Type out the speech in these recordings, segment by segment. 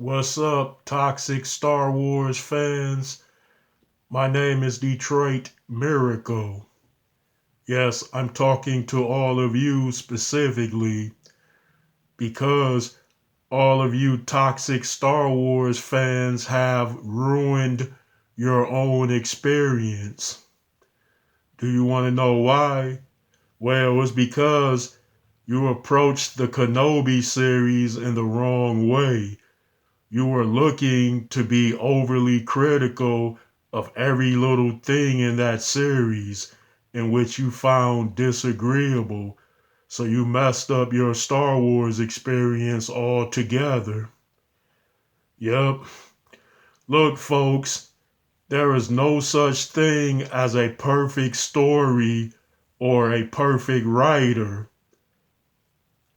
What's up, toxic Star Wars fans? My name is Detroit Miracle. Yes, I'm talking to all of you specifically because all of you toxic Star Wars fans have ruined your own experience. Do you want to know why? Well, it's because you approached the Kenobi series in the wrong way. You were looking to be overly critical of every little thing in that series in which you found disagreeable. So you messed up your Star Wars experience altogether. Yep. Look, folks, there is no such thing as a perfect story or a perfect writer.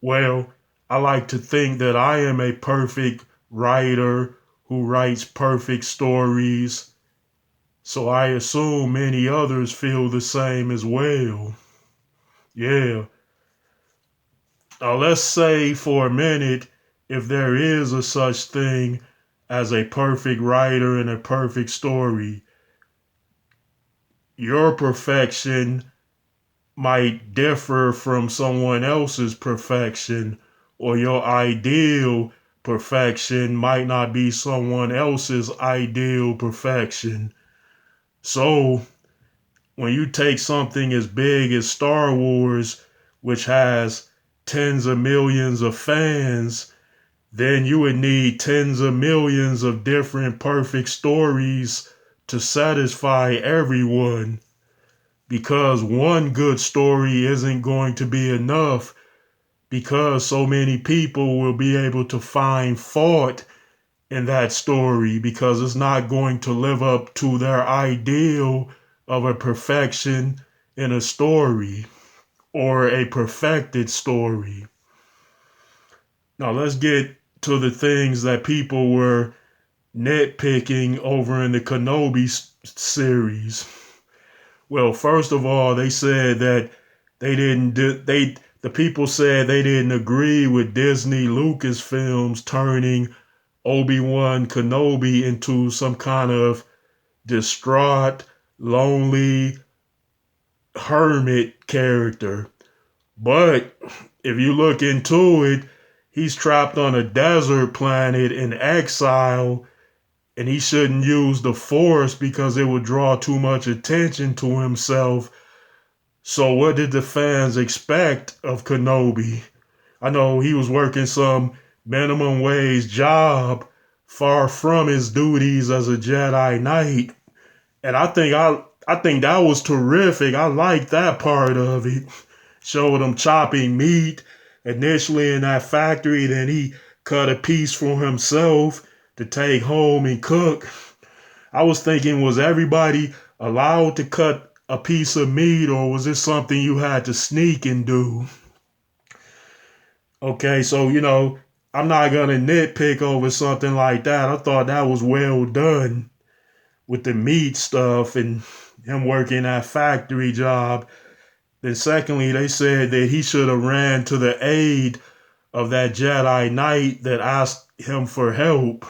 Well, I like to think that I am a perfect writer who writes perfect stories, so I assume many others feel the same as well. Yeah. Now let's say for a minute if there is a such thing as a perfect writer and a perfect story, your perfection might differ from someone else's perfection, or your ideal perfection might not be someone else's ideal perfection. So, when you take something as big as Star Wars, which has tens of millions of fans, then you would need tens of millions of different perfect stories to satisfy everyone because one good story isn't going to be enough because so many people will be able to find fault in that story because it's not going to live up to their ideal of a perfection in a story or a perfected story. Now let's get to the things that people were nitpicking over in the Kenobi series. Well, first of all, they said that they didn't do, they the people said they didn't agree with Disney Lucasfilms turning Obi-Wan Kenobi into some kind of distraught, lonely hermit character. But if you look into it, he's trapped on a desert planet in exile and he shouldn't use the force because it would draw too much attention to himself. So what did the fans expect of Kenobi? I know he was working some minimum wage job far from his duties as a Jedi Knight. And I think that was terrific. I liked that part of it. Showed him chopping meat initially in that factory, then he cut a piece for himself to take home and cook. I was thinking, was everybody allowed to cut a piece of meat or was this something you had to sneak and do? Okay, so I'm not gonna nitpick over something like that. I thought that was well done with the meat stuff and him working that factory job. Then secondly, they said that he should have ran to the aid of that Jedi Knight that asked him for help.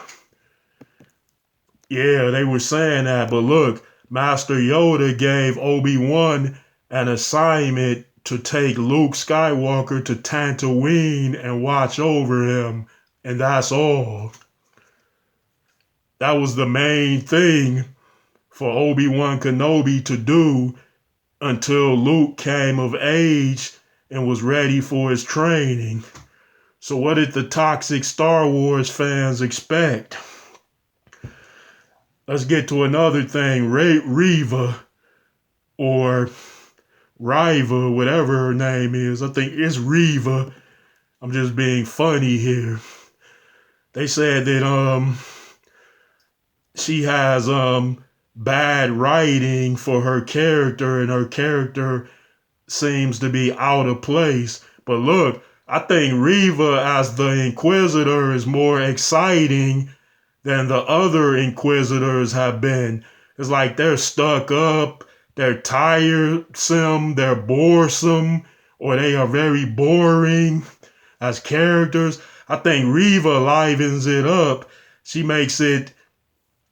Yeah, they were saying that, but look, Master Yoda gave Obi-Wan an assignment to take Luke Skywalker to Tatooine and watch over him, and that's all. That was the main thing for Obi-Wan Kenobi to do until Luke came of age and was ready for his training. So what did the toxic Star Wars fans expect? Let's get to another thing. Reva or Riva, whatever her name is. I think it's Reva. I'm just being funny here. They said that she has bad writing for her character and her character seems to be out of place. But look, I think Reva as the Inquisitor is more exciting than the other Inquisitors have been. It's like they're stuck up, they're tiresome, they're boresome, or they are very boring as characters. I think Reva livens it up She makes it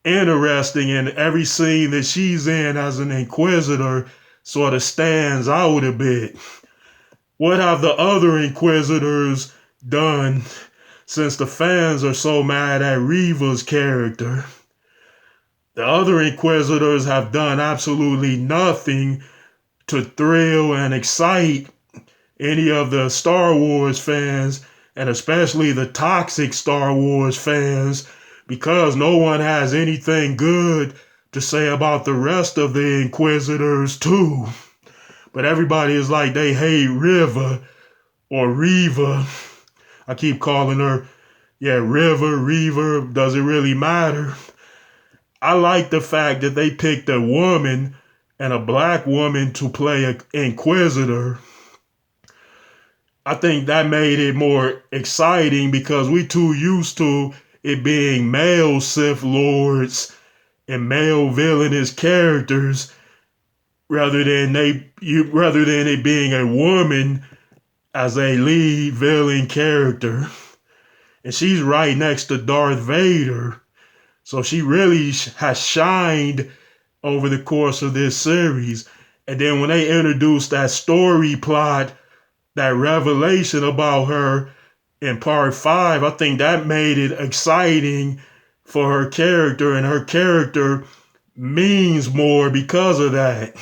interesting, and every scene that she's in as an Inquisitor sort of stands out a bit. What have the other Inquisitors done since the fans are so mad at Reva's character? The other Inquisitors have done absolutely nothing to thrill and excite any of the Star Wars fans, and especially the toxic Star Wars fans, because no one has anything good to say about the rest of the Inquisitors too. But everybody is like they hate Riva or Reva. I keep calling her, Reva, does it really matter? I like the fact that they picked a woman and a black woman to play an Inquisitor. I think that made it more exciting because we too used to it being male Sith Lords and male villainous characters rather than it being a woman as a lead villain character. And she's right next to Darth Vader. So she really has shined over the course of this series. And then when they introduced that story plot, that revelation about her in part 5, I think that made it exciting for her character, and her character means more because of that.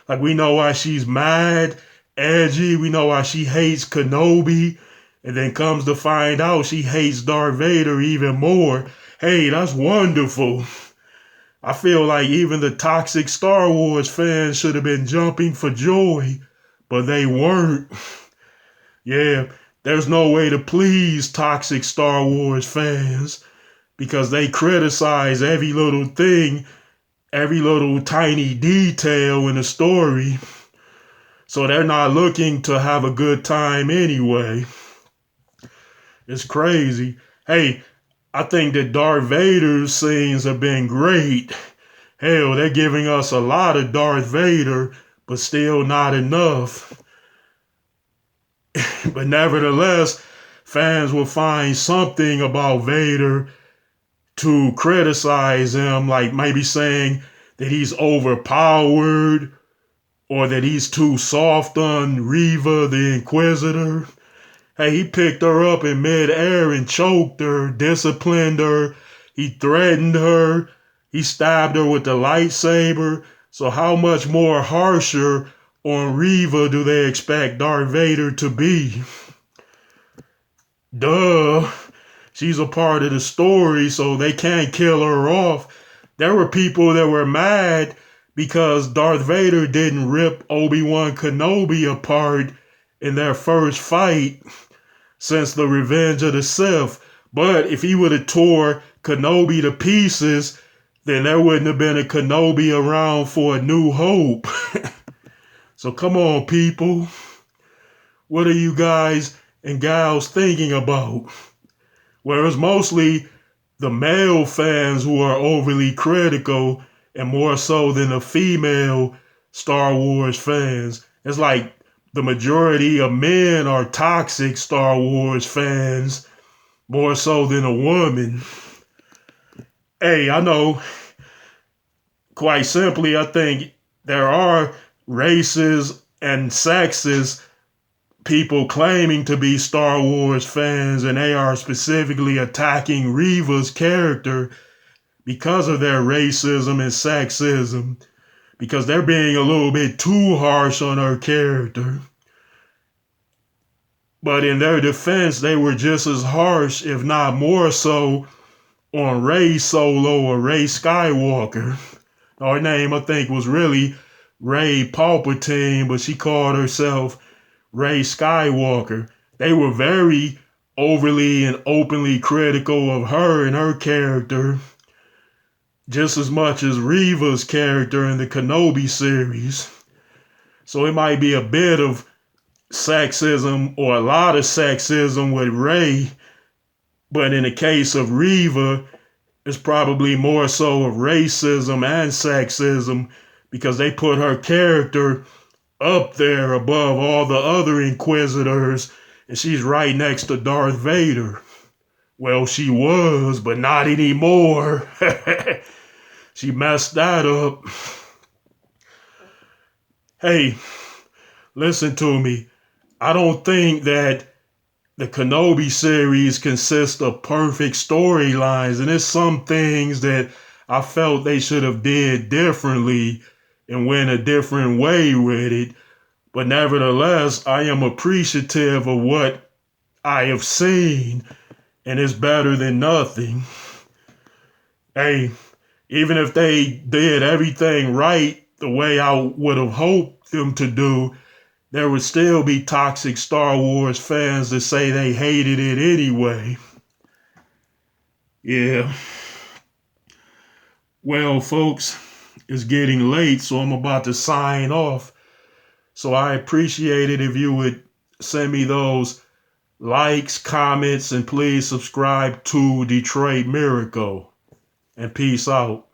Like, we know why she's mad, edgy, we know why she hates Kenobi, and then comes to find out she hates Darth Vader even more. Hey, that's wonderful. I feel like even the toxic Star Wars fans should have been jumping for joy, but they weren't. Yeah, there's no way to please toxic Star Wars fans because they criticize every little thing, every little tiny detail in the story. So they're not looking to have a good time anyway. It's crazy. Hey, I think that Darth Vader's scenes have been great. Hell, they're giving us a lot of Darth Vader, but still not enough. But nevertheless, fans will find something about Vader to criticize him, like maybe saying that he's overpowered or that he's too soft on Reva the Inquisitor. Hey, he picked her up in midair and choked her, disciplined her, he threatened her, he stabbed her with the lightsaber. So how much more harsher on Reva do they expect Darth Vader to be? Duh. She's a part of the story, so they can't kill her off. There were people that were mad because Darth Vader didn't rip Obi-Wan Kenobi apart in their first fight since the Revenge of the Sith. But if he would have tore Kenobi to pieces, then there wouldn't have been a Kenobi around for A New Hope. So come on, people. What are you guys and gals thinking about? Whereas mostly the male fans who are overly critical, and more so than the female Star Wars fans. It's like the majority of men are toxic Star Wars fans, more so than a woman. Hey, I know, quite simply, I think there are races and sexes people claiming to be Star Wars fans, and they are specifically attacking Reva's character because of their racism and sexism, because they're being a little bit too harsh on her character. But in their defense, they were just as harsh, if not more so, on Rey Solo or Rey Skywalker. Her name, I think, was really Rey Palpatine, but she called herself Rey Skywalker. They were very overly and openly critical of her and her character, just as much as Reva's character in the Kenobi series. So it might be a bit of sexism or a lot of sexism with Rey, but in the case of Reva, it's probably more so of racism and sexism because they put her character up there above all the other Inquisitors, and she's right next to Darth Vader. Well, she was, but not anymore. She messed that up. Hey, listen to me. I don't think that the Kenobi series consists of perfect storylines, and there's some things that I felt they should have did differently and went a different way with it. But nevertheless, I am appreciative of what I have seen, and it's better than nothing. Hey, even if they did everything right the way I would have hoped them to do, there would still be toxic Star Wars fans that say they hated it anyway. Yeah. Well, folks, it's getting late, so I'm about to sign off. So I appreciate it if you would send me those likes, comments, and please subscribe to Detroit Miracle. And peace out.